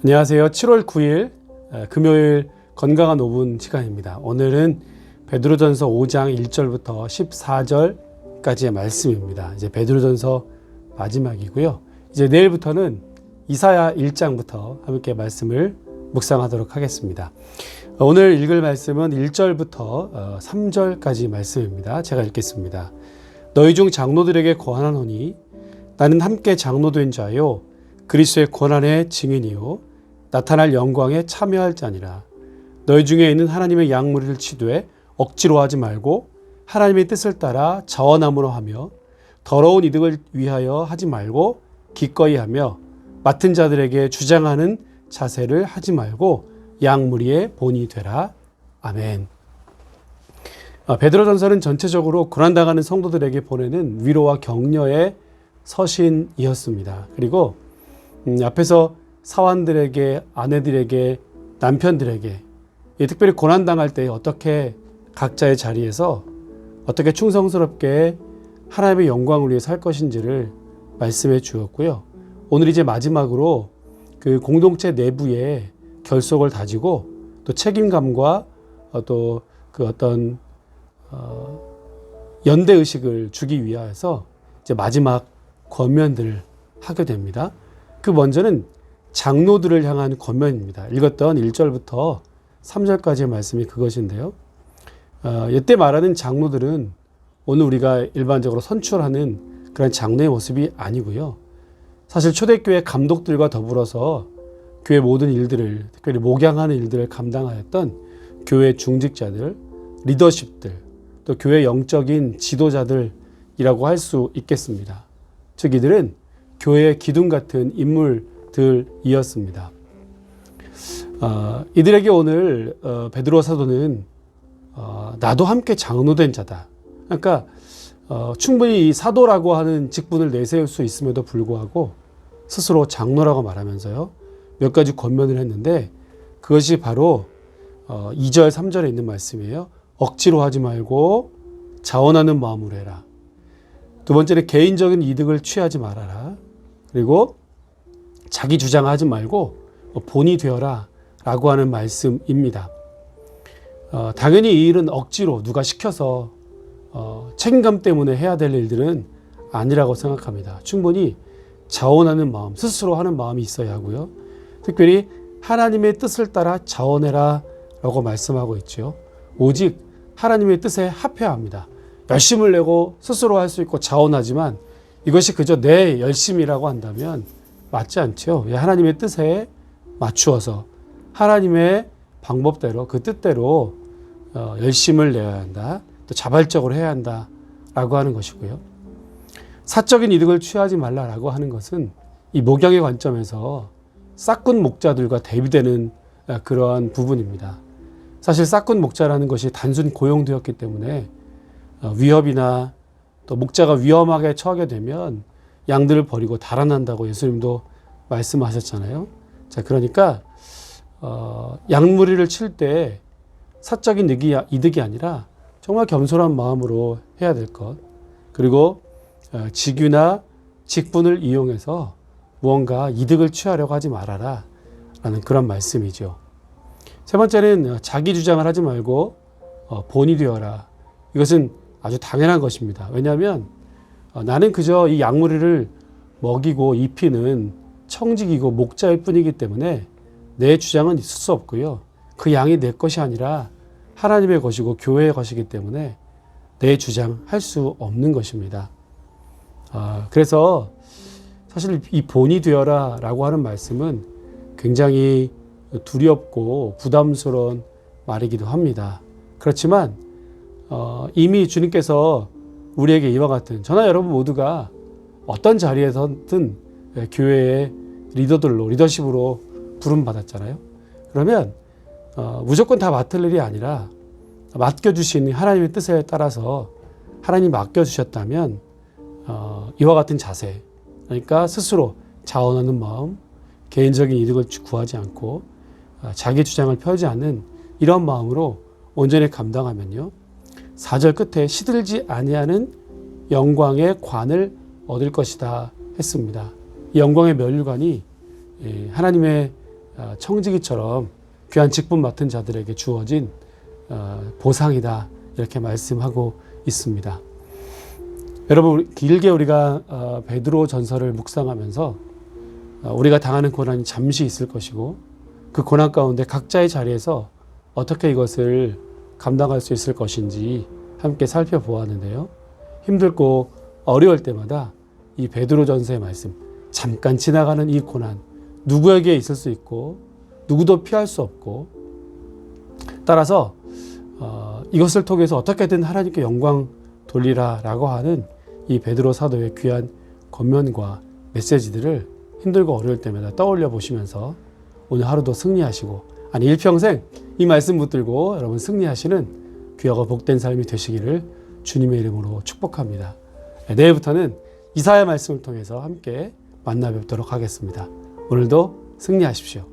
안녕하세요. 7월 9일 금요일 건강한 5분 시간입니다. 오늘은 베드로전서 5장 1절부터 14절까지의 말씀입니다. 이제 베드로전서 마지막이고요. 이제 내일부터는 이사야 1장부터 함께 말씀을 묵상하도록 하겠습니다. 오늘 읽을 말씀은 1절부터 3절까지 말씀입니다. 제가 읽겠습니다. 너희 중 장로들에게 권하노니 나는 함께 장로된 자요 그리스도의 권한의 증인이요 나타날 영광에 참여할 자니라. 너희 중에 있는 하나님의 양무리를 치되 억지로 하지 말고 하나님의 뜻을 따라 자원함으로 하며 더러운 이득을 위하여 하지 말고 기꺼이 하며 맡은 자들에게 주장하는 자세를 하지 말고 양무리의 본이 되라. 아멘. 베드로전서는 전체적으로 고난당하는 성도들에게 보내는 위로와 격려의 서신이었습니다. 그리고 앞에서 사환들에게, 아내들에게, 남편들에게 특별히 고난당할 때 어떻게 각자의 자리에서 어떻게 충성스럽게 하나님의 영광을 위해 살 것인지를 말씀해 주었고요. 오늘 이제 마지막으로 그 공동체 내부의 결속을 다지고 또 책임감과 또 그 어떤 연대의식을 주기 위해서 이제 마지막 권면들을 하게 됩니다. 그 먼저는 장로들을 향한 권면입니다. 읽었던 1절부터 3절까지의 말씀이 그것인데요. 이때 말하는 장로들은 오늘 우리가 일반적으로 선출하는 그런 장로의 모습이 아니고요. 사실 초대교회 감독들과 더불어서 교회 모든 일들을, 특별히 목양하는 일들을 감당하였던 교회 중직자들, 리더십들, 또 교회 영적인 지도자들이라고 할 수 있겠습니다. 즉 이들은 교회의 기둥 같은 인물들이었습니다. 이들에게 오늘 베드로 사도는 나도 함께 장로된 자다. 그러니까 충분히 이 사도라고 하는 직분을 내세울 수 있음에도 불구하고 스스로 장로라고 말하면서요. 몇 가지 권면을 했는데 그것이 바로 2절, 3절에 있는 말씀이에요. 억지로 하지 말고 자원하는 마음으로 해라. 두 번째는 개인적인 이득을 취하지 말아라. 그리고 자기 주장하지 말고 본이 되어라 라고 하는 말씀입니다. 당연히 이 일은 억지로 누가 시켜서 책임감 때문에 해야 될 일들은 아니라고 생각합니다. 충분히 자원하는 마음, 스스로 하는 마음이 있어야 하고요. 특별히 하나님의 뜻을 따라 자원해라 라고 말씀하고 있죠. 오직 하나님의 뜻에 합해야 합니다. 열심을 내고 스스로 할 수 있고 자원하지만 이것이 그저 내 열심이라고 한다면 맞지 않죠. 하나님의 뜻에 맞추어서 하나님의 방법대로 그 뜻대로 열심을 내야 한다. 또 자발적으로 해야 한다라고 하는 것이고요. 사적인 이득을 취하지 말라라고 하는 것은 이 목양의 관점에서 싹군 목자들과 대비되는 그러한 부분입니다. 사실 싹군 목자라는 것이 단순 고용되었기 때문에 위협이나 또 목자가 위험하게 처하게 되면 양들을 버리고 달아난다고 예수님도 말씀하셨잖아요. 자, 그러니까 양무리를 칠 때 사적인 이득이 아니라 정말 겸손한 마음으로 해야 될 것. 그리고 직위나 직분을 이용해서 무언가 이득을 취하려고 하지 말아라 라는 그런 말씀이죠. 세 번째는 자기 주장을 하지 말고 본이 되어라. 이것은 아주 당연한 것입니다. 왜냐하면 나는 그저 이 양무리를 먹이고 입히는 청직이고 목자일 뿐이기 때문에 내 주장은 있을 수 없고요. 그 양이 내 것이 아니라 하나님의 것이고 교회의 것이기 때문에 내 주장할 수 없는 것입니다. 그래서 사실 이 본이 되어라 라고 하는 말씀은 굉장히 두렵고 부담스러운 말이기도 합니다. 그렇지만 이미 주님께서 우리에게 이와 같은 저나 여러분 모두가 어떤 자리에서든 교회의 리더십으로 부름받았잖아요. 그러면 무조건 다 맡을 일이 아니라 맡겨주신 하나님의 뜻에 따라서 하나님이 맡겨주셨다면 이와 같은 자세, 그러니까 스스로 자원하는 마음, 개인적인 이득을 구하지 않고 자기 주장을 펴지 않는 이런 마음으로 온전히 감당하면요. 4절 끝에 시들지 아니하는 영광의 관을 얻을 것이다 했습니다. 이 영광의 면류관이 하나님의 청지기처럼 귀한 직분 맡은 자들에게 주어진 보상이다 이렇게 말씀하고 있습니다. 여러분 길게 우리가 베드로 전서를 묵상하면서 우리가 당하는 고난이 잠시 있을 것이고 그 고난 가운데 각자의 자리에서 어떻게 이것을 감당할 수 있을 것인지 함께 살펴보았는데요. 힘들고 어려울 때마다 이 베드로 전서의 말씀, 잠깐 지나가는 이 고난 누구에게 있을 수 있고 누구도 피할 수 없고 따라서 이것을 통해서 어떻게든 하나님께 영광 돌리라라고 하는 이 베드로 사도의 귀한 권면과 메시지들을 힘들고 어려울 때마다 떠올려 보시면서 오늘 하루도 승리하시고 아니 일평생 이 말씀 붙들고 여러분 승리하시는 귀하고 복된 삶이 되시기를 주님의 이름으로 축복합니다. 내일부터는 이사야 말씀을 통해서 함께 만나 뵙도록 하겠습니다. 오늘도 승리하십시오.